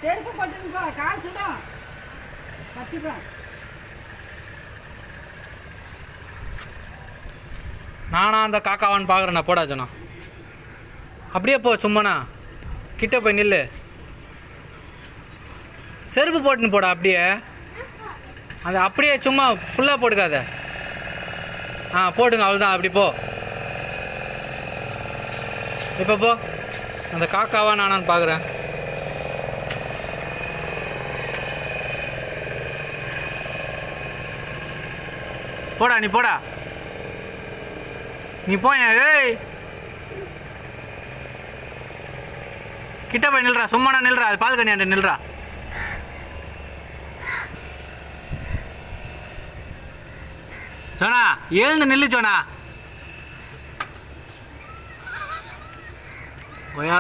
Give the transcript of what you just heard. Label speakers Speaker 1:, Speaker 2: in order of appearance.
Speaker 1: செருப்பு போட்டுருப்பா, கால் சுடும். கத்திப்பேன்.
Speaker 2: நானா அந்த காக்காவான்னு பார்க்குறேண்ணா. போடா சொன்னா அப்படியே போ. சும்மாண்ணா கிட்ட போய் நில்லு. செருப்பு போட்டுன்னு போடா. அப்படியே அது அப்படியே சும்மா ஃபுல்லாக போட்டுக்காத. போட்டுங்க, அவ்வளோதான். அப்படி போ. இப்போ போ. அந்த காக்காவா நானான்னு பார்க்குறேன். போடா, நீ போடா. நீ போய. ஏய், கிட்ட போய் நில்றா. சும்மாடா நில்றா. அது பால் கண்ணியாண்ட நில்றா. சோனா எழுந்து நில்லு சோனா. கொய்யா